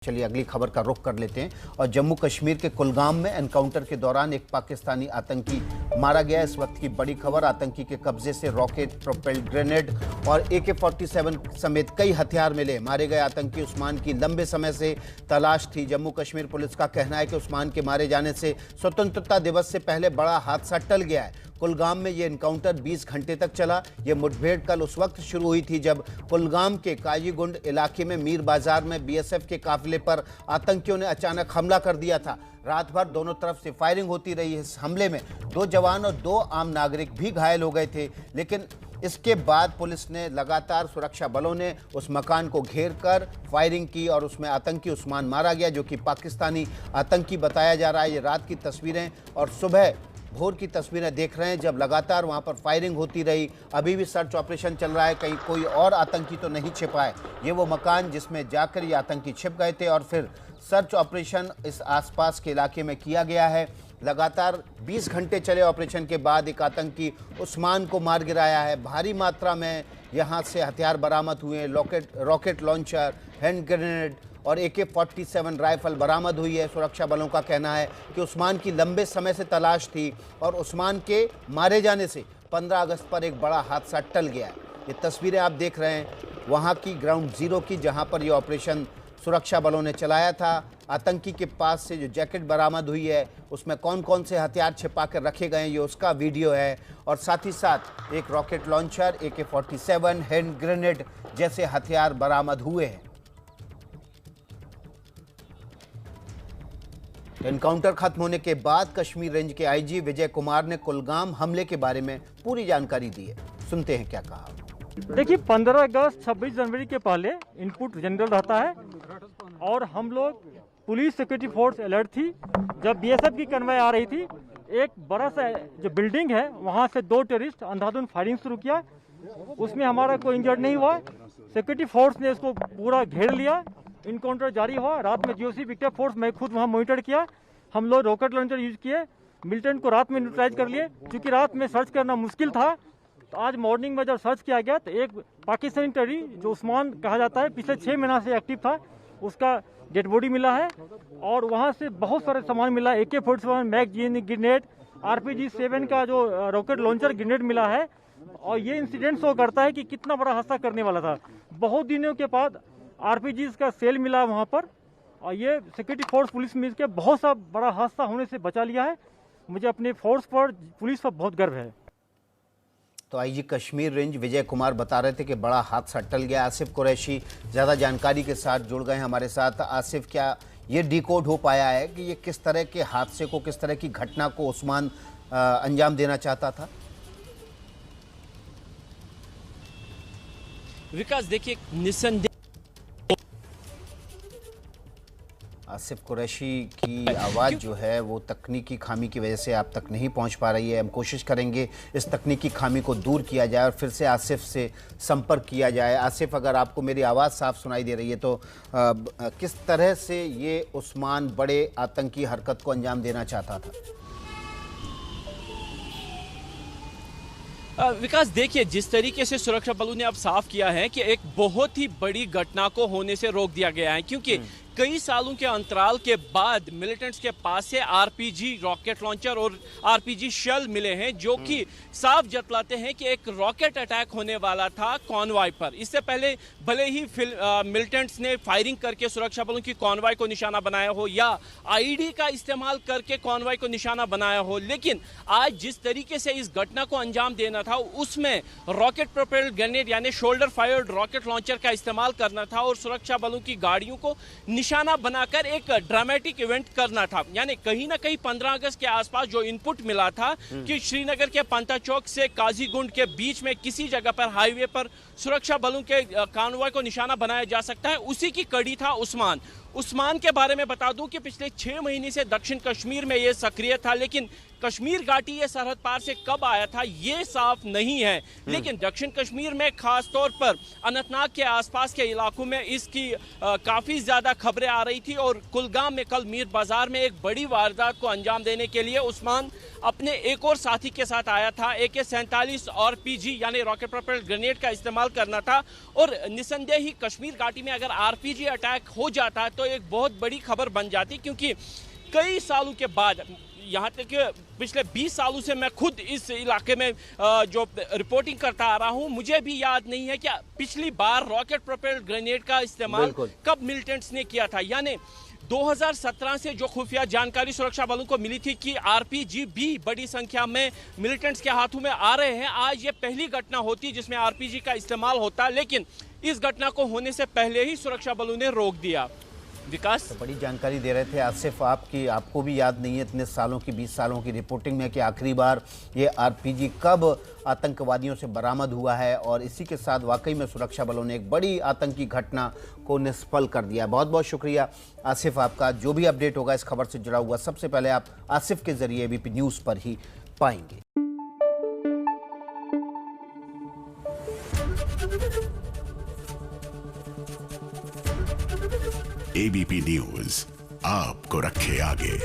चलिए अगली खबर का रुख कर लेते हैं और जम्मू कश्मीर के कुलगाम में एनकाउंटर के दौरान एक पाकिस्तानी आतंकी मारा गया। इस वक्त की बड़ी खबर, आतंकी के कब्जे से रॉकेट प्रोपेल्ड ग्रेनेड और AK-47 समेत कई हथियार मिले। मारे गए आतंकी उस्मान की लंबे समय से तलाश थी। जम्मू कश्मीर पुलिस का कहना है कि उस्मान के मारे जाने से स्वतंत्रता दिवस से पहले बड़ा हादसा टल गया है। कुलगाम में ये एनकाउंटर 20 घंटे तक चला। ये मुठभेड़ कल उस वक्त शुरू हुई थी जब कुलगाम के काजीगुंड इलाके में मीर बाजार में BSF के काफिले पर आतंकियों ने अचानक हमला कर दिया था। रात भर दोनों तरफ से फायरिंग होती रही। इस हमले में 2 जवान और 2 आम नागरिक भी घायल हो गए थे, लेकिन इसके बाद पुलिस ने लगातार, सुरक्षा बलों ने उस मकान को घेर कर फायरिंग की और उसमें आतंकी उस्मान मारा गया, जो कि पाकिस्तानी आतंकी बताया जा रहा है। ये रात की तस्वीरें और सुबह भोर की तस्वीरें देख रहे हैं जब लगातार वहां पर फायरिंग होती रही। अभी भी सर्च ऑपरेशन चल रहा है, कहीं कोई और आतंकी तो नहीं छिपा है। ये वो मकान जिसमें जाकर ये आतंकी छिप गए थे और फिर सर्च ऑपरेशन इस आसपास के इलाके में किया गया है। लगातार 20 घंटे चले ऑपरेशन के बाद एक आतंकी उस्मान को मार गिराया है। भारी मात्रा में यहाँ से हथियार बरामद हुए, रॉकेट लॉन्चर, हैंड ग्रेनेड और AK-47 राइफल बरामद हुई है। सुरक्षा बलों का कहना है कि उस्मान की लंबे समय से तलाश थी और उस्मान के मारे जाने से 15 अगस्त पर एक बड़ा हादसा टल गया है। ये तस्वीरें आप देख रहे हैं वहाँ की ग्राउंड जीरो की, जहाँ पर यह ऑपरेशन सुरक्षा बलों ने चलाया था। आतंकी के पास से जो जैकेट बरामद हुई है उसमें कौन कौन से हथियार छिपा कर रखे गए हैं, ये उसका वीडियो है। और साथ ही साथ एक rocket launcher, AK-47, hand grenade जैसे हथियार बरामद हुए हैं। एनकाउंटर खत्म होने के बाद कश्मीर रेंज के IG विजय कुमार ने कुलगाम हमले के बारे में पूरी जानकारी दी है। सुनते हैं क्या कहा। देखिए, 15 अगस्त 26 जनवरी के पहले इनपुट जनरल रहता है और हम लोग पुलिस सिक्योरिटी फोर्स अलर्ट थी। जब BSF की कन्वॉय आ रही थी, एक बड़ा सा जो बिल्डिंग है वहां से 2 टेररिस्ट अंधाधुंध फायरिंग शुरू किया। उसमें हमारा कोई इंजर्ड नहीं हुआ। सिक्योरिटी फोर्स ने उसको पूरा घेर लिया। इनकाउंटर जारी हुआ। रात में GOC विक्टर फोर्स मैं खुद वहाँ मॉनिटर किया। हम लोग रॉकेट लॉन्चर यूज किए, मिलिटेंट को रात में न्यूट्रलाइज कर लिए। क्योंकि रात में सर्च करना मुश्किल था, तो आज मॉर्निंग में जब सर्च किया गया तो एक पाकिस्तानी टेररी जो उस्मान कहा जाता है, पिछले 6 महीना से एक्टिव था, उसका डेड बॉडी मिला है। और वहाँ से बहुत सारे सामान मिला, AK-47 मैगजीन, ग्रेनेड, RPG-7 का जो रॉकेट लॉन्चर ग्रेनेड मिला है। और ये इंसिडेंट शो करता है कि कितना बड़ा हादसा करने वाला था। बहुत दिनों के बाद RPGs का सेल मिला वहाँ पर और ये सिक्योरिटी फोर्स पुलिस मिल के बहुत सा बड़ा हादसा होने से बचा लिया है। मुझे अपने फोर्स पर, पुलिस पर बहुत गर्व है। तो IG कश्मीर रेंज विजय कुमार बता रहे थे कि बड़ा हादसा टल गया। आसिफ कुरैशी ज़्यादा जानकारी के साथ जुड़ गए हमारे साथ। आसिफ, क्या ये डिकोड हो पाया है कि ये किस तरह के हादसे को, किस तरह की घटना को उस्मान अंजाम देना चाहता था? विकास, देखिए, निस्संदेह आसिफ कुरैशी की आवाज़ जो है वो तकनीकी खामी की वजह से आप तक नहीं पहुंच पा रही है। हम कोशिश करेंगे इस तकनीकी खामी को दूर किया जाए और फिर से आसिफ से संपर्क किया जाए। आसिफ, अगर आपको मेरी आवाज़ साफ सुनाई दे रही है तो किस तरह से ये उस्मान बड़े आतंकी हरकत को अंजाम देना चाहता था? विकास, देखिए, जिस तरीके से सुरक्षा बलों ने अब साफ किया है कि एक बहुत ही बड़ी घटना को होने से रोक दिया गया है, क्योंकि कई सालों के अंतराल के बाद मिलिटेंट्स के पास से RPG रॉकेट लॉन्चर और RPG शेल मिले हैं, जो कि साफ जतलाते हैं कि एक रॉकेट अटैक होने वाला था कॉनवॉय पर। इससे पहले भले ही मिलिटेंट्स ने फायरिंग करके सुरक्षा बलों की कॉनवॉय को निशाना बनाया हो या IED का इस्तेमाल करके कॉनवॉय को निशाना बनाया हो, लेकिन आज जिस तरीके से इस घटना को अंजाम देना था उसमें रॉकेट प्रोपेल्ड ग्रेनेड यानी शोल्डर फायर्ड रॉकेट लॉन्चर का इस्तेमाल करना था और सुरक्षा बलों की गाड़ियों को निशाना बनाकर एक ड्रामेटिक इवेंट करना था। यानी कहीं ना कहीं 15 अगस्त के आसपास जो इनपुट मिला था कि श्रीनगर के पंता चौक से काजीगुंड के बीच में किसी जगह पर हाईवे पर सुरक्षा बलों के कॉन्वॉय को निशाना बनाया जा सकता है, उसी की कड़ी था उस्मान के बारे में बता दूं कि पिछले 6 महीने से दक्षिण कश्मीर में ये सक्रिय था, लेकिन कश्मीर घाटी ये सरहद पार से कब आया था ये साफ नहीं है। लेकिन दक्षिण कश्मीर में खास तौर पर अनंतनाग के आसपास के इलाकों में इसकी काफ़ी ज़्यादा खबरें आ रही थी और कुलगाम में कल मीर बाजार में एक बड़ी वारदात को अंजाम देने के लिए उस्मान अपने एक और साथी के साथ आया था। AK-47 RPG यानी रॉकेट प्रोपेल्ड ग्रेनेड का इस्तेमाल करना था और निसंदेह ही कश्मीर घाटी में अगर RPG अटैक हो जाता तो एक बहुत बड़ी खबर बन जाती, क्योंकि कई सालों के बाद, यहाँ तक कि पिछले 20 सालों से मैं खुद इस इलाके में जो रिपोर्टिंग करता आ रहा हूँ, मुझे भी याद नहीं है कि पिछली बार रॉकेट प्रोपेल्ड ग्रेनेड का इस्तेमाल कब मिलिटेंट्स ने किया था। यानी 2017 से जो खुफिया जानकारी सुरक्षा बलों को मिली थी कि RPG भी बड़ी संख्या में मिलिटेंट्स के हाथों में आ रहे हैं, आज ये पहली घटना होती जिसमें RPG का इस्तेमाल होता, लेकिन इस घटना को होने से पहले ही सुरक्षा बलों ने रोक दिया। विकास, तो बड़ी जानकारी दे रहे थे आसिफ, आपको भी याद नहीं है इतने सालों की, 20 सालों की रिपोर्टिंग में कि आखिरी बार ये RPG कब आतंकवादियों से बरामद हुआ है, और इसी के साथ वाकई में सुरक्षा बलों ने एक बड़ी आतंकी घटना को निष्फल कर दिया। बहुत बहुत शुक्रिया आसिफ आपका। जो भी अपडेट होगा इस खबर से जुड़ा हुआ सबसे पहले आप आसिफ के जरिए ABP न्यूज़ पर ही पाएंगे। ABP न्यूज आपको रखे आगे।